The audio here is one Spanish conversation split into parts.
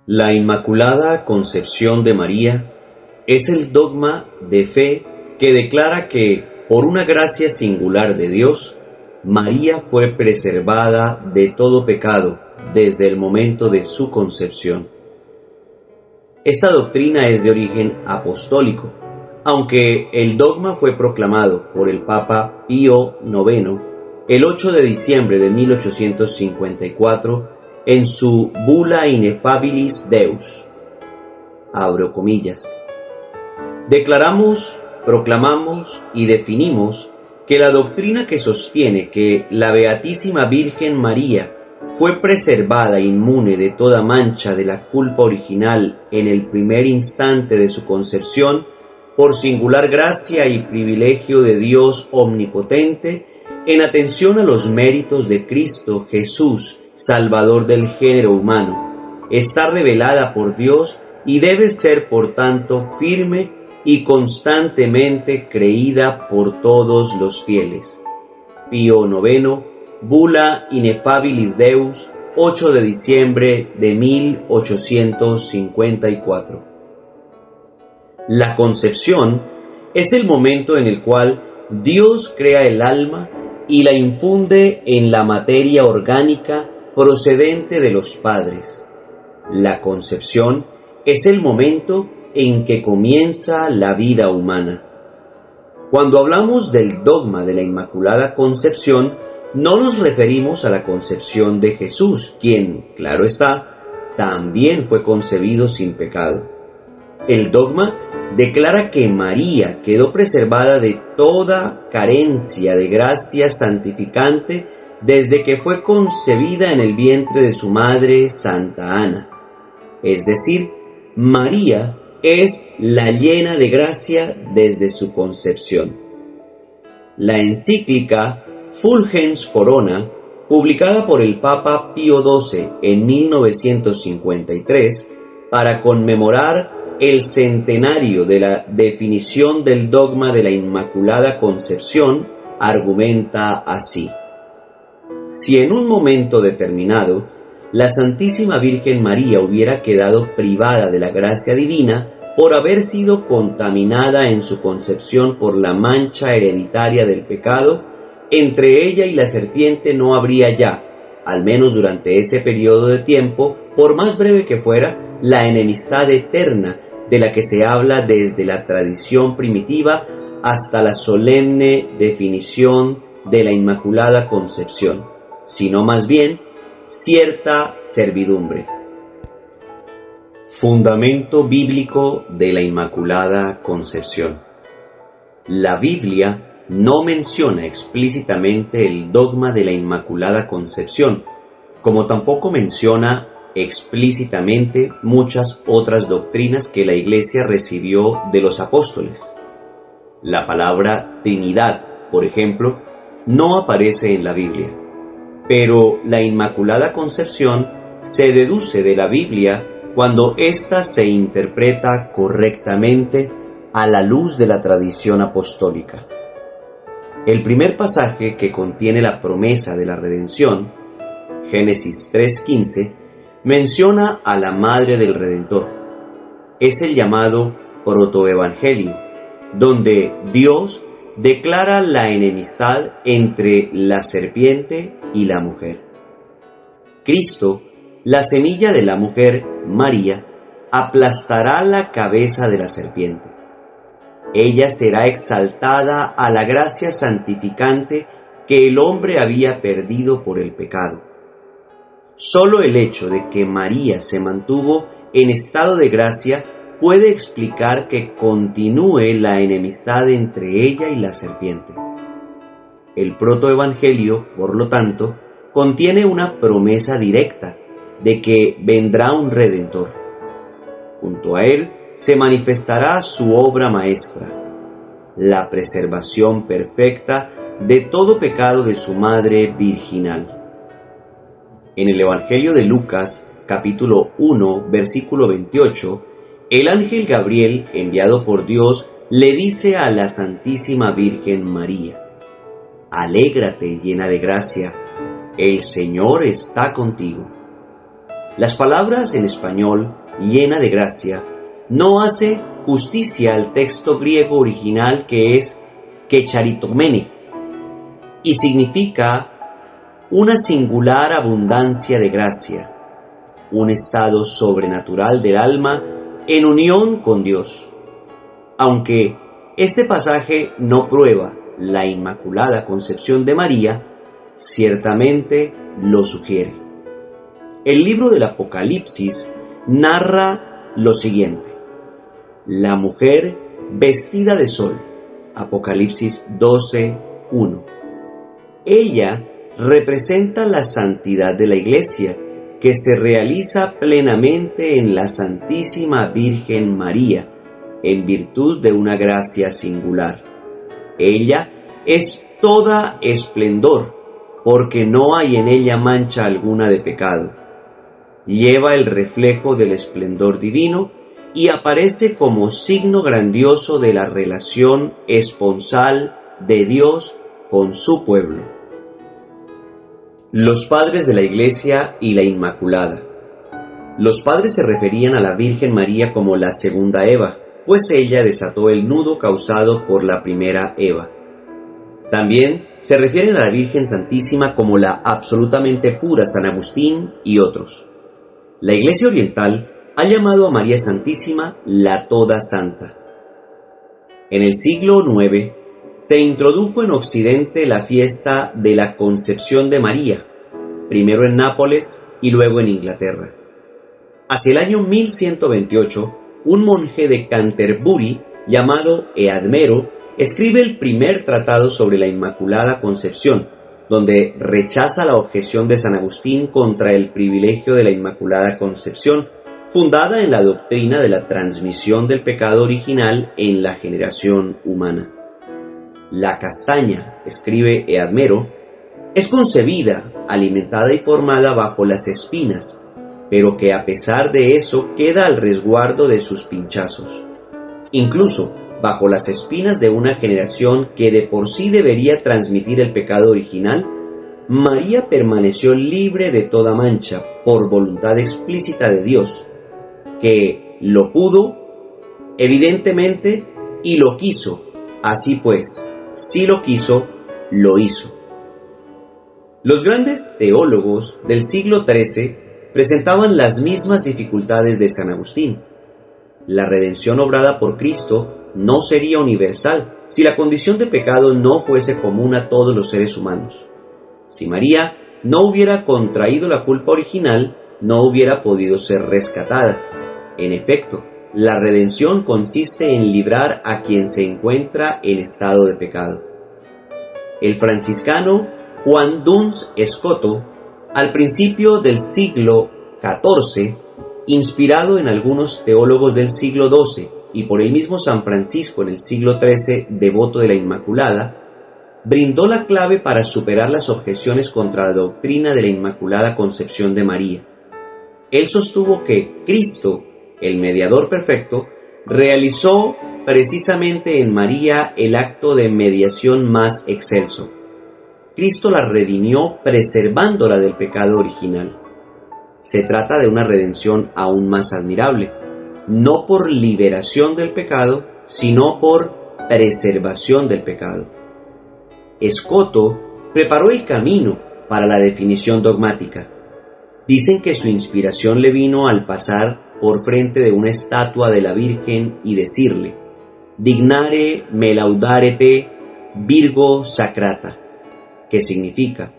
La Inmaculada Concepción de María es el dogma de fe que declara que, por una gracia singular de Dios, María fue preservada de todo pecado desde el momento de su concepción. Esta doctrina es de origen apostólico, aunque el dogma fue proclamado por el Papa Pío IX el 8 de diciembre de 1854 en su Bula Ineffabilis Deus. Abro comillas. Declaramos, proclamamos y definimos que la doctrina que sostiene que la Beatísima Virgen María fue preservada inmune de toda mancha de la culpa original en el primer instante de su concepción, por singular gracia y privilegio de Dios omnipotente, en atención a los méritos de Cristo Jesús, Salvador del género humano, está revelada por Dios y debe ser, por tanto, firme y constantemente creída por todos los fieles. Pío IX, Bula Ineffabilis Deus, 8 de diciembre de 1854. La concepción es el momento en el cual Dios crea el alma y la infunde en la materia orgánica procedente de los padres. La concepción es el momento en que comienza la vida humana. Cuando hablamos del dogma de la Inmaculada Concepción, no nos referimos a la concepción de Jesús, quien, claro está, también fue concebido sin pecado. El dogma declara que María quedó preservada de toda carencia de gracia santificante desde que fue concebida en el vientre de su madre Santa Ana. Es decir, María es la llena de gracia desde su concepción. La encíclica Fulgens Corona, publicada por el Papa Pío XII en 1953, para conmemorar el centenario de la definición del dogma de la Inmaculada Concepción, argumenta así: si en un momento determinado la Santísima Virgen María hubiera quedado privada de la gracia divina por haber sido contaminada en su concepción por la mancha hereditaria del pecado, entre ella y la serpiente no habría ya, al menos durante ese periodo de tiempo, por más breve que fuera, la enemistad eterna de la que se habla desde la tradición primitiva hasta la solemne definición de la Inmaculada Concepción, sino más bien cierta servidumbre. Fundamento bíblico de la Inmaculada Concepción. La Biblia no menciona explícitamente el dogma de la Inmaculada Concepción, como tampoco menciona explícitamente muchas otras doctrinas que la Iglesia recibió de los apóstoles. La palabra Trinidad, por ejemplo, no aparece en la Biblia, pero la Inmaculada Concepción se deduce de la Biblia cuando ésta se interpreta correctamente a la luz de la tradición apostólica. El primer pasaje que contiene la promesa de la redención, Génesis 3:15, menciona a la Madre del Redentor. Es el llamado protoevangelio, donde Dios declara la enemistad entre la serpiente y la mujer. Cristo, la semilla de la mujer, María, aplastará la cabeza de la serpiente. Ella será exaltada a la gracia santificante que el hombre había perdido por el pecado. Solo el hecho de que María se mantuvo en estado de gracia puede explicar que continúe la enemistad entre ella y la serpiente. El protoevangelio, por lo tanto, contiene una promesa directa de que vendrá un Redentor. Junto a él se manifestará su obra maestra, la preservación perfecta de todo pecado de su madre virginal. En el Evangelio de Lucas, capítulo 1, versículo 28, el ángel Gabriel, enviado por Dios, le dice a la Santísima Virgen María: «Alégrate, llena de gracia, el Señor está contigo». Las palabras en español, llena de gracia, no hace justicia al texto griego original que es kecharitomene y significa una singular abundancia de gracia, un estado sobrenatural del alma en unión con Dios. Aunque este pasaje no prueba la Inmaculada Concepción de María, ciertamente lo sugiere. El libro del Apocalipsis narra lo siguiente: la mujer vestida de sol, Apocalipsis 12:1. Ella representa la santidad de la Iglesia, que se realiza plenamente en la Santísima Virgen María, en virtud de una gracia singular. Ella es toda esplendor, porque no hay en ella mancha alguna de pecado. Lleva el reflejo del esplendor divino y aparece como signo grandioso de la relación esponsal de Dios con su pueblo. Los padres de la Iglesia y la Inmaculada. Los padres se referían a la Virgen María como la segunda Eva, pues ella desató el nudo causado por la primera Eva. También se refieren a la Virgen Santísima como la absolutamente pura San Agustín y otros. La Iglesia Oriental ha llamado a María Santísima la Toda Santa. En el siglo IX se introdujo en Occidente la fiesta de la Concepción de María, primero en Nápoles y luego en Inglaterra. Hacia el año 1128, un monje de Canterbury llamado Eadmero escribe el primer tratado sobre la Inmaculada Concepción, donde rechaza la objeción de San Agustín contra el privilegio de la Inmaculada Concepción, fundada en la doctrina de la transmisión del pecado original en la generación humana. La castaña, escribe Eadmero, es concebida, alimentada y formada bajo las espinas, pero que a pesar de eso queda al resguardo de sus pinchazos. Incluso bajo las espinas de una generación que de por sí debería transmitir el pecado original, María permaneció libre de toda mancha por voluntad explícita de Dios, que lo pudo, evidentemente, y lo quiso. Así pues, si lo quiso, lo hizo. Los grandes teólogos del siglo XIII presentaban las mismas dificultades de San Agustín. La redención obrada por Cristo no sería universal si la condición de pecado no fuese común a todos los seres humanos. Si María no hubiera contraído la culpa original, no hubiera podido ser rescatada. En efecto, la redención consiste en librar a quien se encuentra en estado de pecado. El franciscano Juan Duns Scoto, al principio del siglo XIV, inspirado en algunos teólogos del siglo XII y por el mismo San Francisco en el siglo XIII, devoto de la Inmaculada, brindó la clave para superar las objeciones contra la doctrina de la Inmaculada Concepción de María. Él sostuvo que Cristo, el mediador perfecto, realizó precisamente en María el acto de mediación más excelso. Cristo la redimió preservándola del pecado original. Se trata de una redención aún más admirable, no por liberación del pecado, sino por preservación del pecado. Scoto preparó el camino para la definición dogmática. Dicen que su inspiración le vino al pasar por frente de una estatua de la Virgen y decirle: Dignare me laudarete Virgo Sacrata, que significa: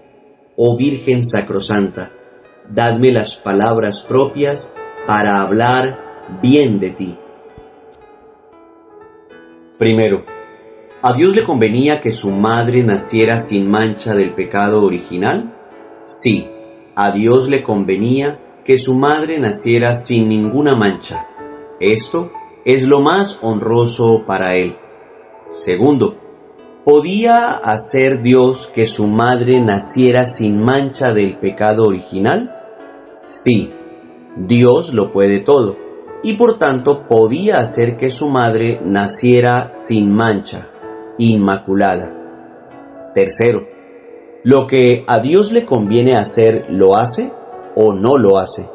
oh Virgen Sacrosanta, dadme las palabras propias para hablar bien de ti. Primero, ¿a Dios le convenía que su madre naciera sin mancha del pecado original? Sí, a Dios le convenía que su madre naciera sin ninguna mancha. Esto es lo más honroso para él. Segundo, ¿podía hacer Dios que su madre naciera sin mancha del pecado original? Sí, Dios lo puede todo, y por tanto podía hacer que su madre naciera sin mancha, inmaculada. Tercero, ¿lo que a Dios le conviene hacer, lo hace o no lo hace?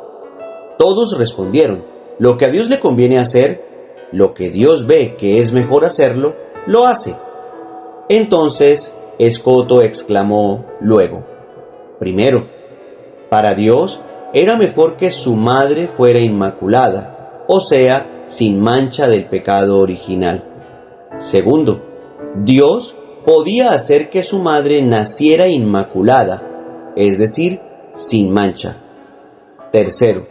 Todos respondieron: lo que a Dios le conviene hacer, lo que Dios ve que es mejor hacerlo, lo hace. Entonces Escoto exclamó luego: primero, para Dios era mejor que su madre fuera inmaculada, o sea, sin mancha del pecado original. Segundo, Dios podía hacer que su madre naciera inmaculada, es decir, sin mancha. Tercero,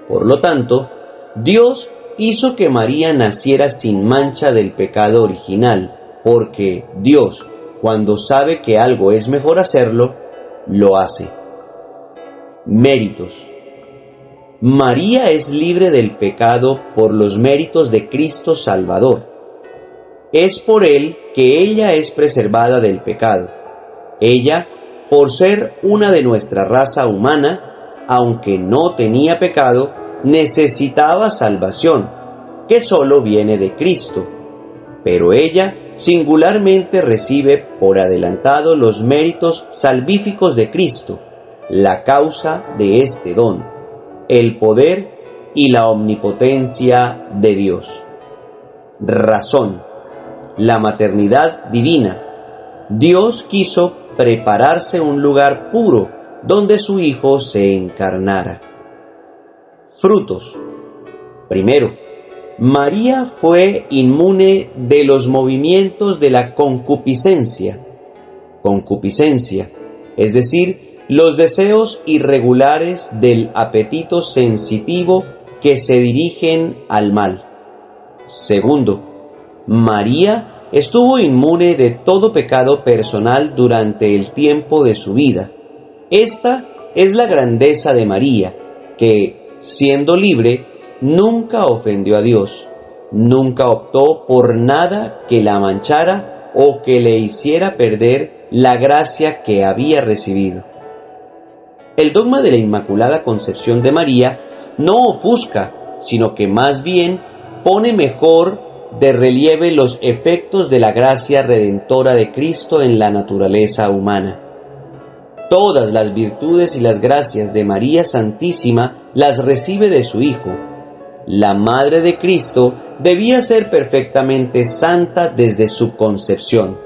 por lo tanto, Dios hizo que María naciera sin mancha del pecado original, porque Dios, cuando sabe que algo es mejor hacerlo, lo hace. Méritos. María es libre del pecado por los méritos de Cristo Salvador. Es por Él que ella es preservada del pecado. Ella, por ser una de nuestra raza humana, aunque no tenía pecado, necesitaba salvación, que solo viene de Cristo. Pero ella singularmente recibe por adelantado los méritos salvíficos de Cristo, la causa de este don, el poder y la omnipotencia de Dios. Razón. La maternidad divina. Dios quiso prepararse un lugar puro donde su Hijo se encarnara. Frutos. Primero, María fue inmune de los movimientos de la concupiscencia. Concupiscencia, es decir, los deseos irregulares del apetito sensitivo que se dirigen al mal. Segundo, María estuvo inmune de todo pecado personal durante el tiempo de su vida. Esta es la grandeza de María, que, siendo libre, nunca ofendió a Dios, nunca optó por nada que la manchara o que le hiciera perder la gracia que había recibido. El dogma de la Inmaculada Concepción de María no ofusca, sino que más bien pone mejor de relieve los efectos de la gracia redentora de Cristo en la naturaleza humana. Todas las virtudes y las gracias de María Santísima las recibe de su Hijo. La Madre de Cristo debía ser perfectamente santa desde su concepción.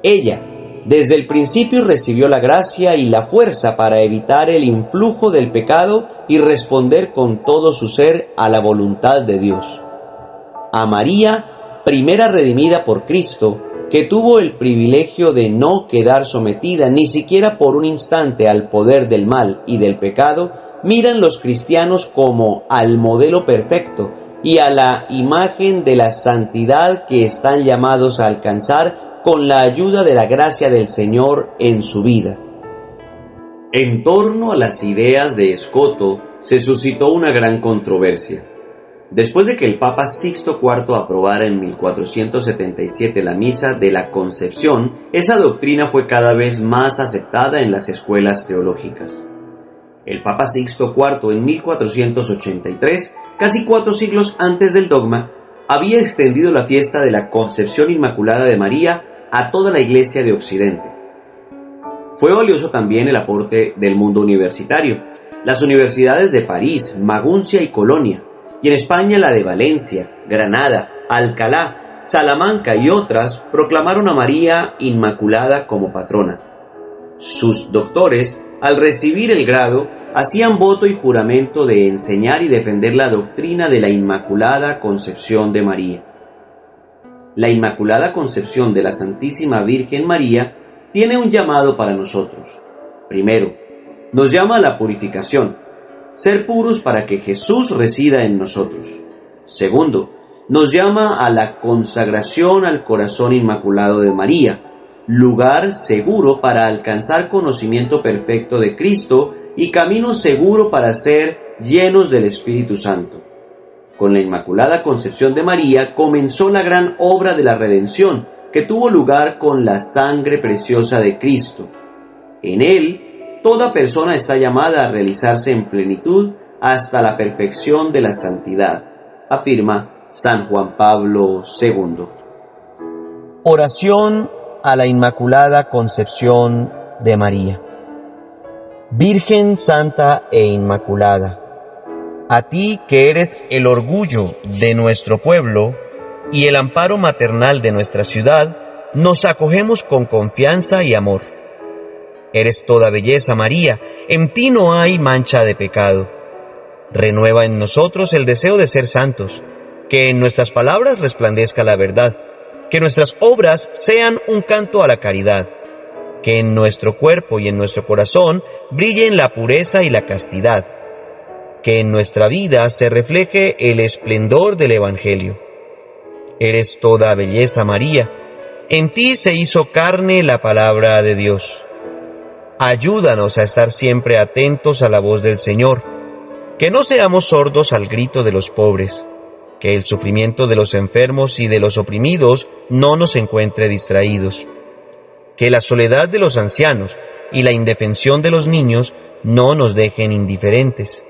Ella, desde el principio, recibió la gracia y la fuerza para evitar el influjo del pecado y responder con todo su ser a la voluntad de Dios. A María, primera redimida por Cristo, que tuvo el privilegio de no quedar sometida ni siquiera por un instante al poder del mal y del pecado, miran los cristianos como al modelo perfecto y a la imagen de la santidad que están llamados a alcanzar con la ayuda de la gracia del Señor en su vida. En torno a las ideas de Escoto se suscitó una gran controversia. Después de que el Papa Sixto IV aprobara en 1477 la Misa de la Concepción, esa doctrina fue cada vez más aceptada en las escuelas teológicas. El Papa Sixto IV, en 1483, casi 4 siglos antes del dogma, había extendido la fiesta de la Concepción Inmaculada de María a toda la Iglesia de Occidente. Fue valioso también el aporte del mundo universitario. Las universidades de París, Maguncia y Colonia, y en España la de Valencia, Granada, Alcalá, Salamanca y otras proclamaron a María Inmaculada como patrona. Sus doctores, al recibir el grado, hacían voto y juramento de enseñar y defender la doctrina de la Inmaculada Concepción de María. La Inmaculada Concepción de la Santísima Virgen María tiene un llamado para nosotros. Primero, nos llama a la purificación, ser puros para que Jesús resida en nosotros. Segundo, nos llama a la consagración al corazón inmaculado de María, lugar seguro para alcanzar conocimiento perfecto de Cristo y camino seguro para ser llenos del Espíritu Santo. Con la Inmaculada Concepción de María comenzó la gran obra de la redención que tuvo lugar con la sangre preciosa de Cristo. En Él, toda persona está llamada a realizarse en plenitud hasta la perfección de la santidad, afirma San Juan Pablo II. Oración a la Inmaculada Concepción de María. Virgen Santa e Inmaculada, A ti que eres el orgullo de nuestro pueblo y el amparo maternal de nuestra ciudad, nos acogemos con confianza y amor. Eres toda belleza, María, en ti no hay mancha de pecado. Renueva en nosotros el deseo de ser santos, que en nuestras palabras resplandezca la verdad, que nuestras obras sean un canto a la caridad, que en nuestro cuerpo y en nuestro corazón brillen la pureza y la castidad, que en nuestra vida se refleje el esplendor del Evangelio. Eres toda belleza, María, en ti se hizo carne la palabra de Dios. Ayúdanos a estar siempre atentos a la voz del Señor, que no seamos sordos al grito de los pobres, que el sufrimiento de los enfermos y de los oprimidos no nos encuentre distraídos, que la soledad de los ancianos y la indefensión de los niños no nos dejen indiferentes,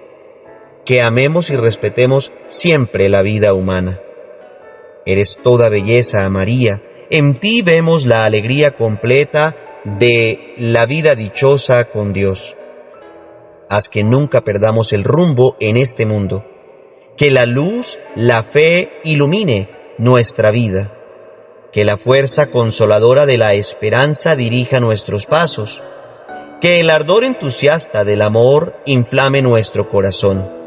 que amemos y respetemos siempre la vida humana. Eres toda belleza, María, en ti vemos la alegría completa de la vida dichosa con Dios. Haz que nunca perdamos el rumbo en este mundo, que la luz, la fe ilumine nuestra vida, que la fuerza consoladora de la esperanza dirija nuestros pasos, que el ardor entusiasta del amor inflame nuestro corazón,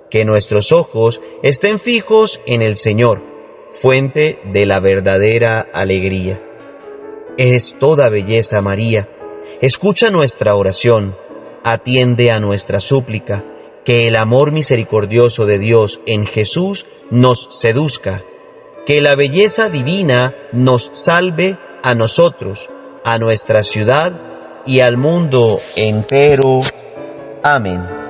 que nuestros ojos estén fijos en el Señor, fuente de la verdadera alegría. Eres toda belleza, María, escucha nuestra oración, atiende a nuestra súplica, que el amor misericordioso de Dios en Jesús nos seduzca, que la belleza divina nos salve a nosotros, a nuestra ciudad y al mundo entero. Amén.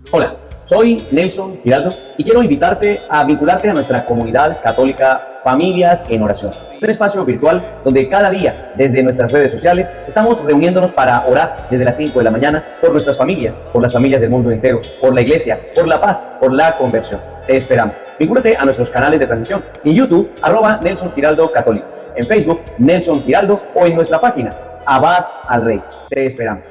Hola, soy Nelson Giraldo y quiero invitarte a vincularte a nuestra comunidad católica Familias en Oración, un espacio virtual donde cada día, desde nuestras redes sociales, estamos reuniéndonos para orar desde las 5 de la mañana por nuestras familias, por las familias del mundo entero, por la iglesia, por la paz, por la conversión. Te esperamos. Vincúlate a nuestros canales de transmisión en YouTube, @Nelson Giraldo Católico, en Facebook, Nelson Giraldo, o en nuestra página, Abad al Rey. Te esperamos.